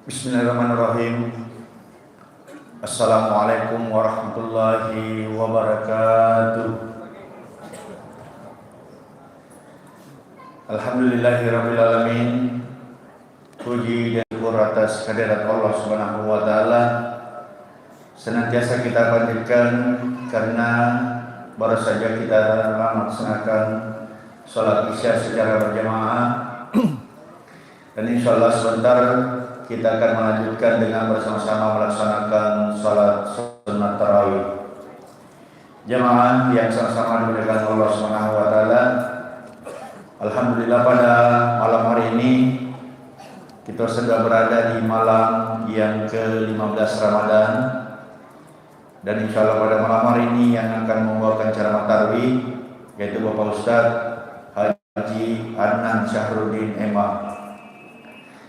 Bismillahirrahmanirrahim. Assalamualaikum warahmatullahi wabarakatuh. Alhamdulillahirabbil alamin. Puji dan syukur atas kehadirat Allah Subhanahu wa taala senantiasa kita panjatkan karena baru saja kita melaksanakan salat Isya secara berjamaah dan insyaallah sebentar kita akan melanjutkan dengan bersama-sama melaksanakan salat sunat tarawih. Jamaah yang sama-sama dimuliakan Allah Subhanahu wa taala. Alhamdulillah pada malam hari ini kita sedang berada di malam yang ke-15 Ramadan dan insyaallah pada malam hari ini yang akan membawakan ceramah tarawih yaitu Bapak Ustadz Haji Adnan Syahrudin Ema.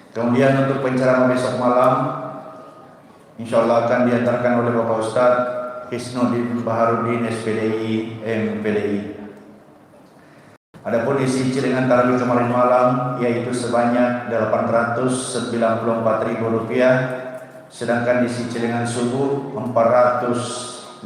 Kemudian untuk penceramah besok malam insyaallah akan diantarkan oleh Bapak Ustadz Hisnuddin Baharudin SPDI MPDI. Adapun isi ciringan tarawih kemarin malam yaitu sebanyak Rp894.000, sedangkan isi ciringan subuh Rp400.500,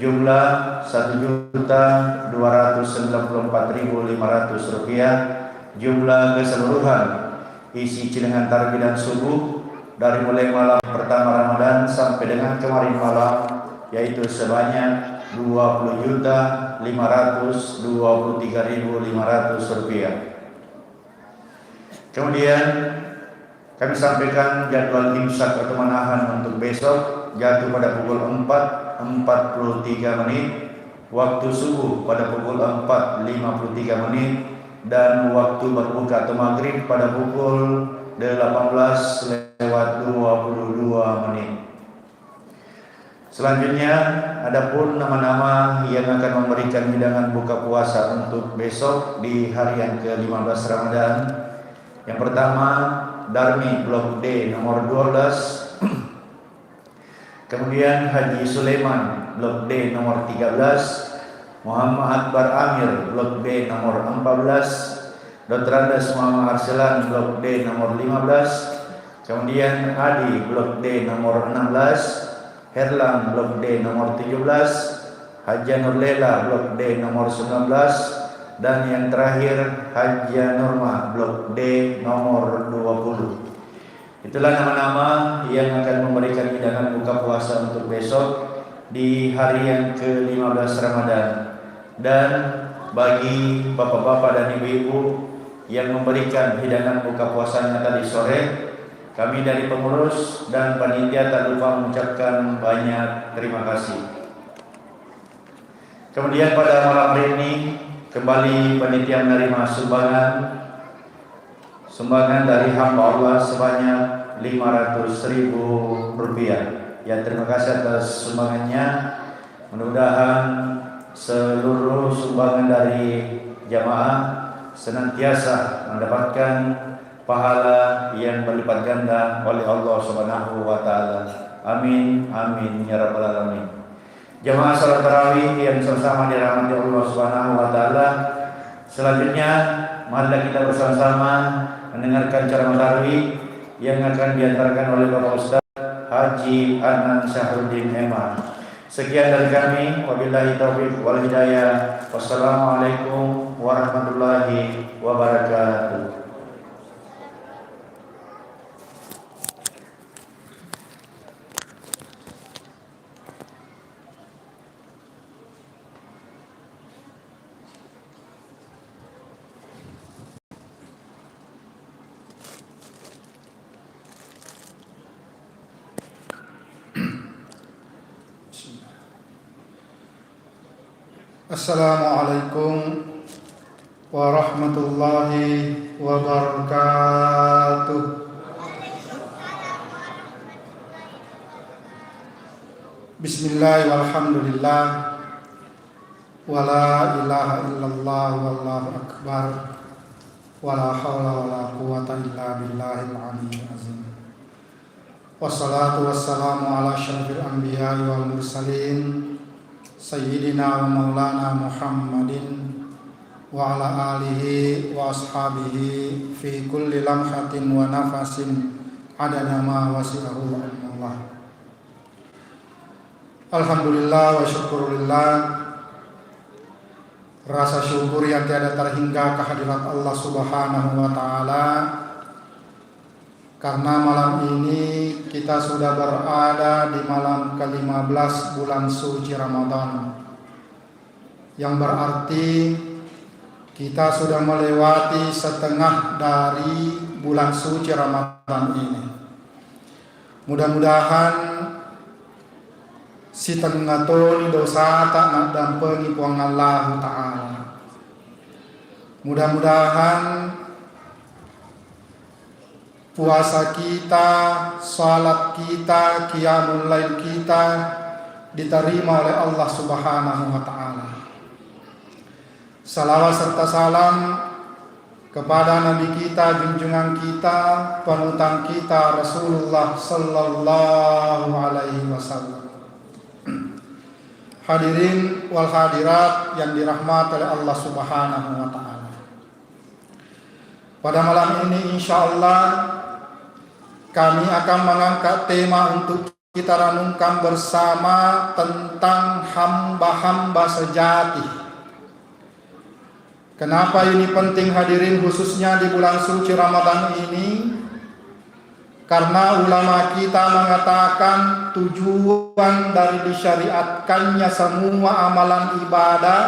jumlah Rp1.294.500. Jumlah keseluruhan isi ciringan tarawih dan subuh dari mulai malam pertama Ramadan sampai dengan kemarin malam yaitu sebanyak Rp20.523.500. Kemudian kami sampaikan jadwal imsak atau menahan untuk besok jatuh pada pukul 4.43, waktu subuh pada pukul 4.53 dan waktu berbuka atau maghrib pada pukul 18.22. Selanjutnya adapun nama-nama yang akan memberikan hidangan buka puasa untuk besok di hari yang ke-15 Ramadan. Yang pertama Darmi Blok D nomor 12. Kemudian Haji Sulaiman Blok D nomor 13, Muhammad Akbar Amir Blok D nomor 14, Dr. Andes Muhammad Arselan Blok D nomor 15, kemudian Adi Blok D nomor 16, Herlang Blok D nomor 17, Haja Nurlela Blok D nomor 19, dan yang terakhir Haja Nurma Blok D nomor 20. Itulah nama-nama yang akan memberikan hidangan buka puasa untuk besok di hari yang ke-15 Ramadan. Dan bagi bapak-bapak dan ibu-ibu yang memberikan hidangan buka puasanya tadi sore, kami dari pengurus dan panitia tak lupa mengucapkan banyak terima kasih. Kemudian pada malam hari ini kembali panitia menerima sumbangan dari hamba Allah sebanyak Rp500.000. Ya, terima kasih atas sumbangannya. Mudah-mudahan seluruh sumbangan dari jamaah senantiasa mendapatkan pahala yang berlipat ganda oleh Allah Subhanahu wa taala. Amin amin ya rabbal alamin. Jamaah salat tarawih yang sama-sama dirahmati Allah Subhanahu wa taala. Selanjutnya marilah kita bersama-sama mendengarkan ceramah tarawih yang akan diantarkan oleh Bapak Ustaz Haji Adnan Syahrudin Ema. Sekian dari kami, wabillahi taufiq wal hidayah. Wassalamualaikum warahmatullahi wabarakatuh. Assalamualaikum warahmatullahi wabarakatuh. Bismillah walhamdulillah wala ilaha illallah wallahu akbar wala hawla wala quwwata illa billahil aliyyil azim. Wassalatu wassalamu ala asyrafil anbiya'i wal mursalin Sayyidina wa maulana Muhammadin wa ala alihi wa ashabihi fi kulli lamhatin wa nafasin adada ma wasi'ahu ilmullah. Alhamdulillah wa syukurillah. Rasa syukur yang tiada terhingga kehadirat Allah Subhanahu wa taala, karena malam ini kita sudah berada di malam ke-15 bulan suci Ramadan, yang berarti kita sudah melewati setengah dari bulan suci Ramadan ini. Mudah-mudahan si tengatoni dosa tak nak dampengi puang Allah Ta'ala. Mudah-mudahan puasa kita, salat kita, qiyamul lail kita diterima oleh Allah Subhanahu wa taala. Salawat serta salam kepada Nabi kita, junjungan kita, panutan kita Rasulullah sallallahu alaihi wasallam. Hadirin wal hadirat yang dirahmati oleh Allah Subhanahu wa taala. Pada malam ini insyaallah kami akan mengangkat tema untuk kita renungkan bersama tentang hamba-hamba sejati. Kenapa ini penting hadirin, khususnya di bulan suci Ramadan ini? Karena ulama kita mengatakan tujuan dari disyariatkannya semua amalan ibadah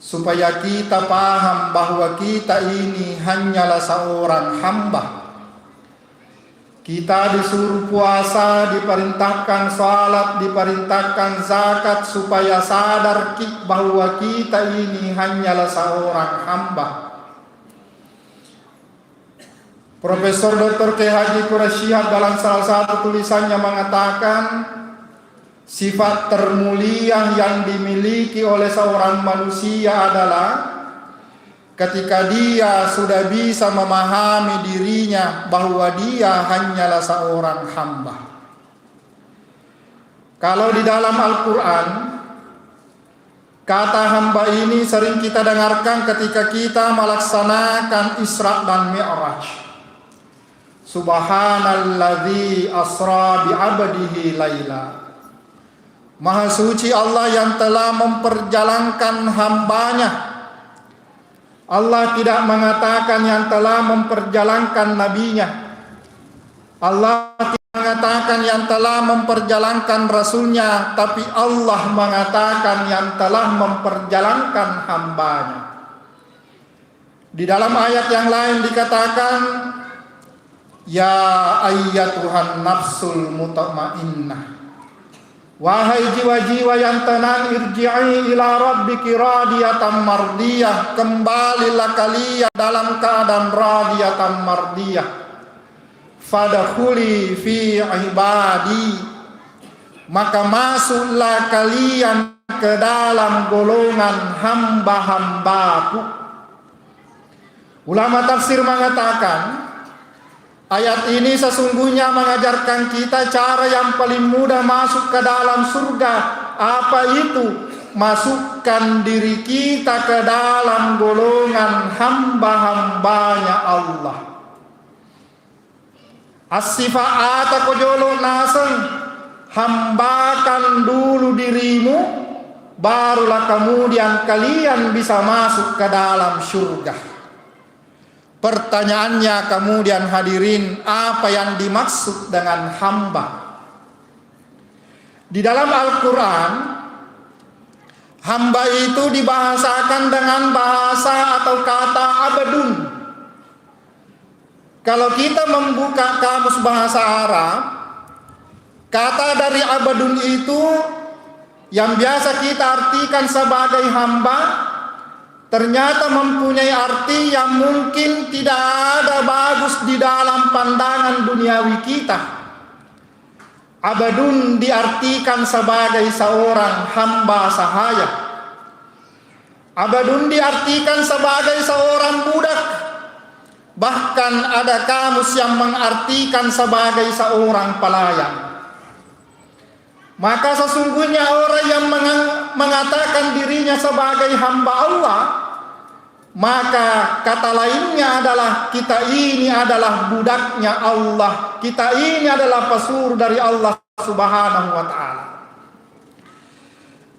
supaya kita paham bahwa kita ini hanyalah seorang hamba. Kita disuruh puasa, diperintahkan salat, diperintahkan zakat supaya sadar bahwa kita ini hanyalah seorang hamba. Profesor Dr. K. Haji Quraisy Shihab dalam salah satu tulisannya mengatakan sifat termulia yang dimiliki oleh seorang manusia adalah ketika dia sudah bisa memahami dirinya bahwa dia hanyalah seorang hamba. Kalau di dalam Al-Quran, kata hamba ini sering kita dengarkan ketika kita melaksanakan Isra dan Mi'raj. Subhanalladzi asra bi'abdihi laila. Maha suci Allah yang telah memperjalankan hambanya. Allah tidak mengatakan yang telah memperjalankan nabinya. Allah tidak mengatakan yang telah memperjalankan rasulnya, tapi Allah mengatakan yang telah memperjalankan hambanya. Di dalam ayat yang lain dikatakan, ya ayyatuhan nafsul mutmainnah, wahai jiwa-jiwa yang tenang, irji'i ila rabbiki radiyatan mardiyah, kembalilah kalian dalam keadaan radiyatan mardiyah. Fadkhuli fi ibadi, maka masuklah kalian ke dalam golongan hamba-hambaku. Ulama tafsir mengatakan ayat ini sesungguhnya mengajarkan kita cara yang paling mudah masuk ke dalam surga. Apa itu? Masukkan diri kita ke dalam golongan hamba-hambanya Allah. As-sifa'at kojolo naseng, hambakan dulu dirimu, barulah kemudian kalian bisa masuk ke dalam surga. Pertanyaannya kemudian hadirin, apa yang dimaksud dengan hamba? Di dalam Al-Quran, hamba itu dibahasakan dengan bahasa atau kata abdun. Kalau kita membuka kamus bahasa Arab, kata dari abdun itu yang biasa kita artikan sebagai hamba, ternyata mempunyai arti yang mungkin tidak ada bagus di dalam pandangan duniawi kita. Abdun diartikan sebagai seorang hamba sahaya. Abdun diartikan sebagai seorang budak. Bahkan ada kamus yang mengartikan sebagai seorang pelayan. Maka sesungguhnya orang yang mengatakan dirinya sebagai hamba Allah, maka kata lainnya adalah kita ini adalah budaknya Allah. Kita ini adalah pesuruh dari Allah Subhanahu wa ta'ala.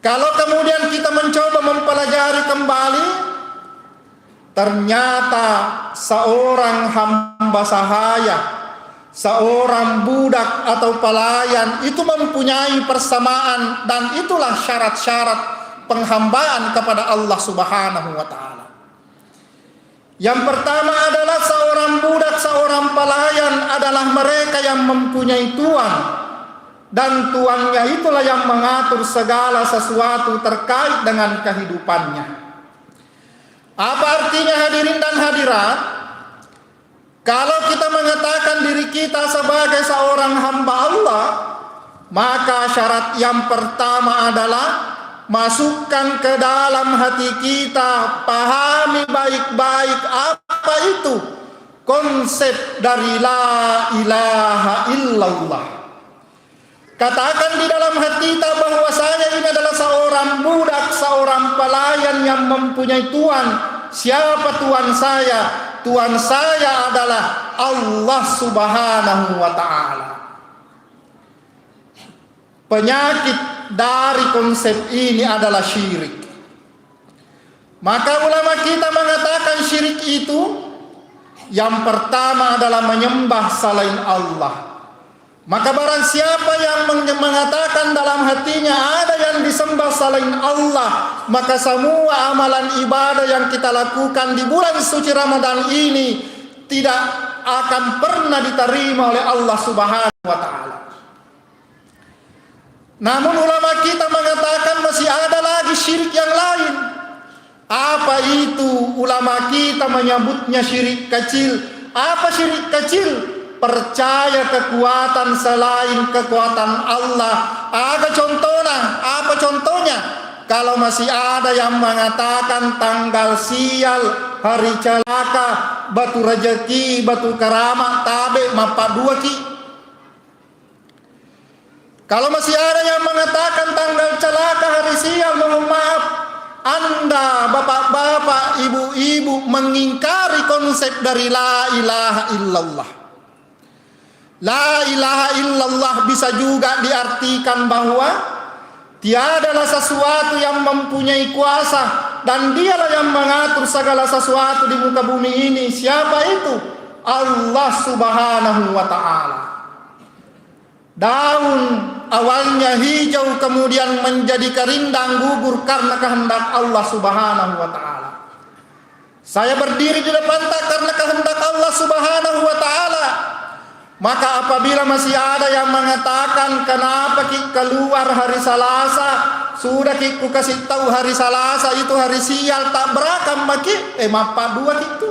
Kalau kemudian kita mencoba mempelajari kembali, ternyata seorang hamba sahaya, seorang budak atau pelayan itu mempunyai persamaan, dan itulah syarat-syarat penghambaan kepada Allah Subhanahu wa ta'ala. Yang pertama adalah seorang budak, seorang pelayan adalah mereka yang mempunyai tuan, dan tuannya itulah yang mengatur segala sesuatu terkait dengan kehidupannya. Apa artinya hadirin dan hadirat? Kalau kita mengatakan diri kita sebagai seorang hamba Allah, maka syarat yang pertama adalah masukkan ke dalam hati kita, pahami baik-baik apa itu konsep dari la ilaha illallah. Katakan di dalam hati kita bahwa saya ini adalah seorang budak, seorang pelayan yang mempunyai tuan. Siapa tuan saya? Tuan saya adalah Allah Subhanahu wa ta'ala. Penyakit dari konsep ini adalah syirik. Maka ulama kita mengatakan syirik itu yang pertama adalah menyembah selain Allah. Maka barang siapa yang mengatakan dalam hatinya ada yang disembah selain Allah, maka semua amalan ibadah yang kita lakukan di bulan suci Ramadan ini tidak akan pernah diterima oleh Allah Subhanahu wa ta'ala. Namun ulama kita mengatakan masih ada lagi syirik yang lain. Apa itu? Ulama kita menyebutnya syirik kecil. Apa syirik kecil? Percaya kekuatan selain kekuatan Allah. Apa contohnya? Kalau masih ada yang mengatakan tanggal sial, hari celaka, batu rezeki, batu karamat, tabe, mapa dua ki. Kalau masih ada yang mengatakan tanggal celaka, hari sial, mohon maaf, Anda bapak-bapak, ibu-ibu mengingkari konsep dari la ilaha illallah. La ilaha illallah bisa juga diartikan bahwa tiadalah sesuatu yang mempunyai kuasa dan dialah yang mengatur segala sesuatu di muka bumi ini. Siapa itu? Allah Subhanahu wa ta'ala. Daun awalnya hijau kemudian menjadi kerindang gugur karena kehendak Allah Subhanahu wa ta'ala. Saya berdiri di depan tak karena kehendak Allah Subhanahu wa ta'ala. Maka apabila masih ada yang mengatakan kenapa ki keluar hari Selasa, sudah ki ku kasih tahu hari Selasa itu hari sial, tak berakam maki mapa dua itu.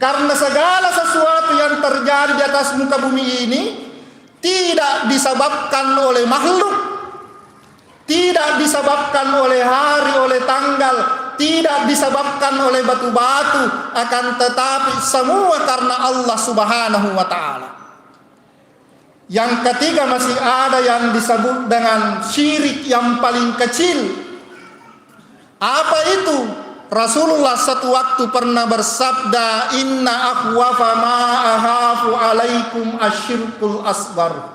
Karena segala sesuatu yang terjadi di atas muka bumi ini tidak disebabkan oleh makhluk, tidak disebabkan oleh hari, oleh tanggal, tidak disebabkan oleh batu-batu, akan tetapi semua karena Allah Subhanahu wa ta'ala. Yang ketiga masih ada yang disebut dengan syirik yang paling kecil. Apa itu? Rasulullah satu waktu pernah bersabda, inna akhwafa ma ahafu alaikum asyirkul asbar.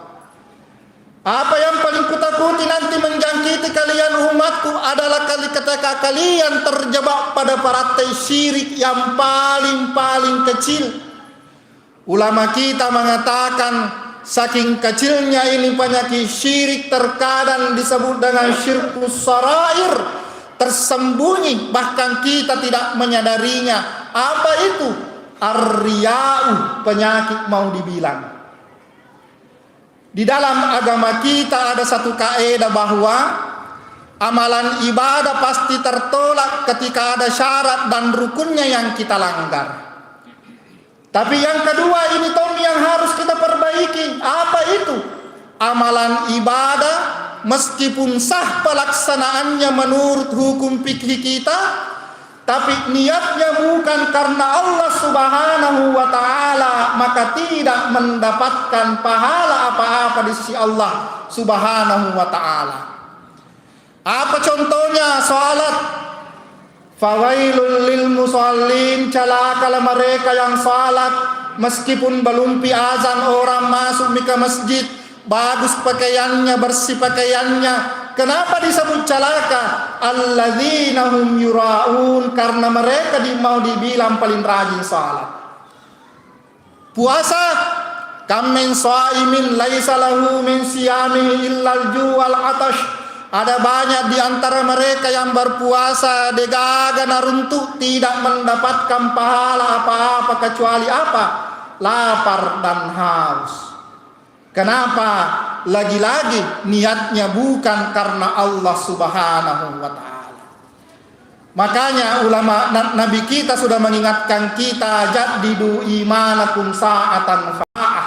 Apa yang paling kutakuti nanti menjangkiti kalian umatku adalah ketika kalian terjebak pada paratai syirik yang paling kecil. Ulama kita mengatakan saking kecilnya ini penyakit syirik terkadang disebut dengan syirkus sarair, tersembunyi bahkan kita tidak menyadarinya. Apa itu? Ar-riya'u, penyakit mau dibilang. Di dalam agama kita ada satu kaidah bahwa amalan ibadah pasti tertolak ketika ada syarat dan rukunnya yang kita langgar. Tapi yang kedua ini Tom yang harus kita perbaiki. Apa itu? Amalan ibadah meskipun sah pelaksanaannya menurut hukum fikih kita, tapi niatnya bukan karena Allah Subhanahu wa ta'ala, maka tidak mendapatkan pahala apa-apa di sisi Allah Subhanahu wa ta'ala. Apa contohnya? Salat. Fawailul lil musallin, celakalah mereka yang salat meskipun belum azan orang masuk ke masjid, bagus pakaiannya, bersih pakaiannya. Kenapa disebut celaka? Alladzina hum yuraun, karena mereka mau dibilang paling rajin salat. Puasa, kam min shaimin laisa lahu min siyamihi illal ju'al atash. Ada banyak di antara mereka yang berpuasa degaga naruntuk, tidak mendapatkan pahala apa-apa kecuali apa? Lapar dan haus. Kenapa? Lagi-lagi niatnya bukan karena Allah Subhanahu wa ta'ala. Makanya ulama Nabi kita sudah mengingatkan kita, jaddidu imanakum sa'atan fa'ah.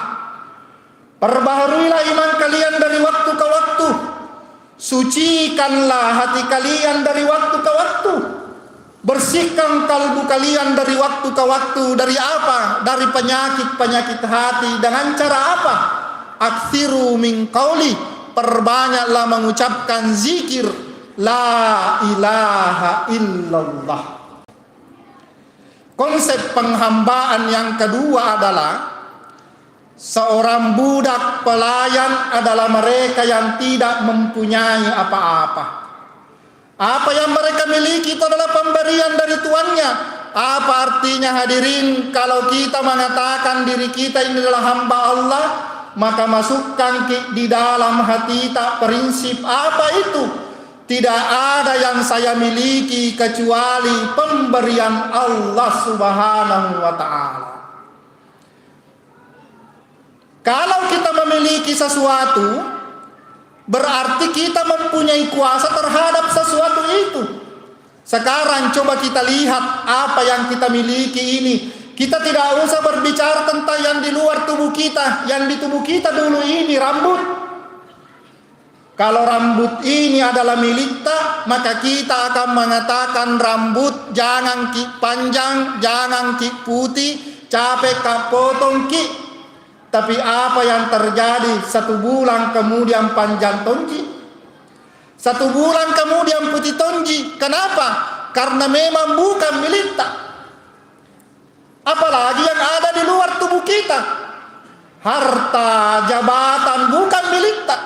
Perbaharuilah iman kalian dari waktu ke waktu. Sucikanlah hati kalian dari waktu ke waktu. Bersihkan kalbu kalian dari waktu ke waktu. Dari apa? Dari penyakit-penyakit hati. Dengan cara apa? Aktsiru min qauli, perbanyaklah mengucapkan zikir la ilaha illallah. Konsep penghambaan yang kedua adalah seorang budak pelayan adalah mereka yang tidak mempunyai apa-apa. Apa yang mereka miliki itu adalah pemberian dari tuannya. Apa artinya hadirin kalau kita mengatakan diri kita ini adalah hamba Allah, maka masukkan di dalam hati tak prinsip apa itu? Tidak ada yang saya miliki kecuali pemberian Allah Subhanahu wa ta'ala. Kalau kita memiliki sesuatu, berarti kita mempunyai kuasa terhadap sesuatu itu. Sekarang coba kita lihat apa yang kita miliki ini. Kita tidak usah berbicara tentang yang di luar tubuh kita. Yang di tubuh kita dulu ini rambut. Kalau rambut ini adalah milik kita, maka kita akan mengatakan rambut jangan ki panjang, jangan ki putih, capek ka potong ki. Tapi apa yang terjadi? 1 bulan kemudian panjang tonji, 1 bulan kemudian putih tonji. Kenapa? Karena memang bukan milik kita. Apalagi yang ada di luar tubuh kita. Harta, jabatan bukan milik kita.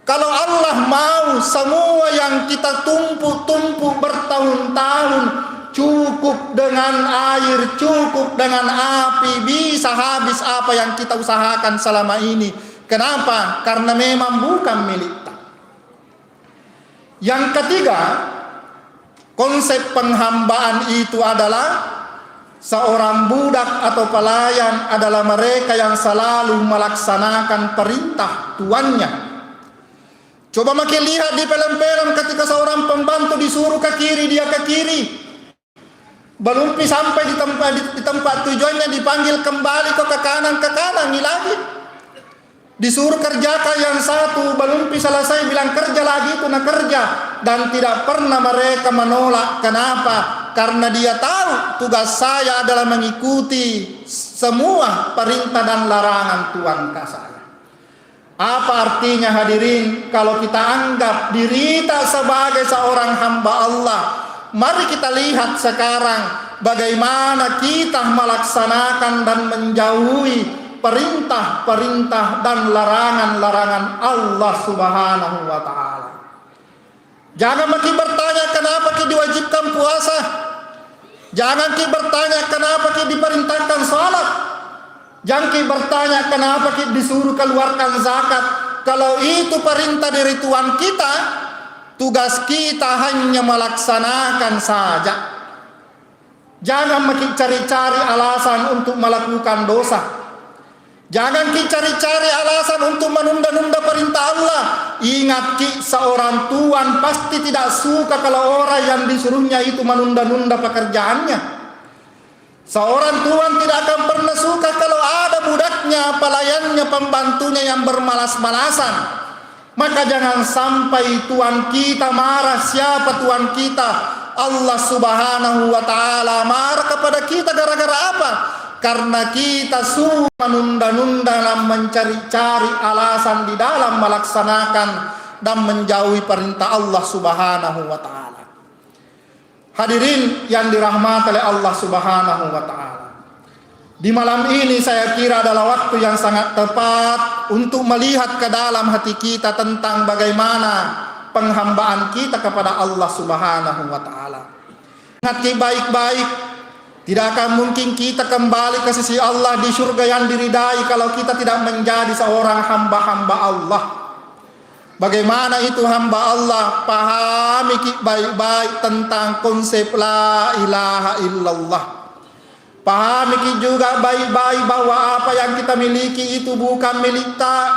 Kalau Allah mau semua yang kita tumpuk-tumpuk bertahun-tahun, cukup dengan air, cukup dengan api, bisa habis apa yang kita usahakan selama ini. Kenapa? Karena memang bukan milik kita. Yang ketiga, konsep penghambaan itu adalah seorang budak atau pelayan adalah mereka yang selalu melaksanakan perintah tuannya. Coba makin lihat di film-film ketika seorang pembantu disuruh ke kiri, dia ke kiri. Belum sampai di tempat tujuannya dipanggil kembali ke kanan ini lagi. Disuruh kerjakan yang satu, belum selesai bilang kerja lagi, itu nak kerja. Dan tidak pernah mereka menolak. Kenapa? Karena dia tahu tugas saya adalah mengikuti semua perintah dan larangan Tuhan saya. Apa artinya hadirin kalau kita anggap diri kita sebagai seorang hamba Allah? Mari kita lihat sekarang bagaimana kita melaksanakan dan menjauhi perintah-perintah dan larangan-larangan Allah Subhanahu wa ta'ala. Jangan makin bertanya kenapa kita diwajibkan puasa. Jangan kita bertanya kenapa kita diperintahkan salat. Jangan kita bertanya kenapa kita disuruh keluarkan zakat. Kalau itu perintah dari Tuhan kita, tugas kita hanya melaksanakan saja. Jangan makin cari-cari alasan untuk melakukan dosa. Jangan kita cari-cari alasan untuk menunda-nunda perintah Allah. Ingat ki, seorang tuan pasti tidak suka kalau orang yang disuruhnya itu menunda-nunda pekerjaannya. Seorang tuan tidak akan pernah suka kalau ada budaknya, pelayannya, pembantunya yang bermalas-malasan. Maka jangan sampai Tuhan kita marah. Siapa Tuhan kita? Allah Subhanahu wa ta'ala marah kepada kita gara-gara apa? Karena kita suka menunda-nunda dan mencari-cari alasan di dalam melaksanakan dan menjauhi perintah Allah Subhanahu wa ta'ala. Hadirin yang dirahmati oleh Allah Subhanahu wa taala. Di malam ini saya kira adalah waktu yang sangat tepat untuk melihat ke dalam hati kita tentang bagaimana penghambaan kita kepada Allah Subhanahu wa taala. Hati baik-baik, tidak akan mungkin kita kembali ke sisi Allah di surga yang diridai kalau kita tidak menjadi seorang hamba-hamba Allah. Bagaimana itu hamba Allah? Pahami baik-baik tentang konsep la ilaha illallah. Pahami juga baik-baik bahwa apa yang kita miliki itu bukan milik tak.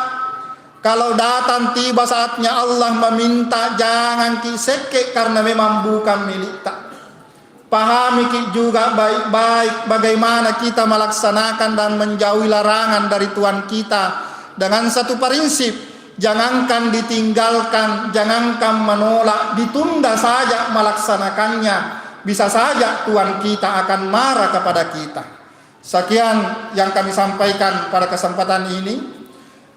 Kalau datang tiba saatnya Allah meminta, jangan kiseke karena memang bukan milik tak. Pahami juga baik-baik bagaimana kita melaksanakan dan menjauhi larangan dari Tuhan kita dengan satu prinsip, jangankan ditinggalkan, jangankan menolak, ditunda saja melaksanakannya. Bisa saja Tuhan kita akan marah kepada kita. Sekian yang kami sampaikan pada kesempatan ini.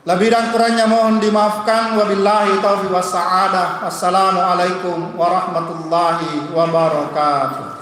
Lebih dan kurangnya mohon dimaafkan. Wabillahi taufiq was sa'adah. Wassalamualaikum warahmatullahi wabarakatuh.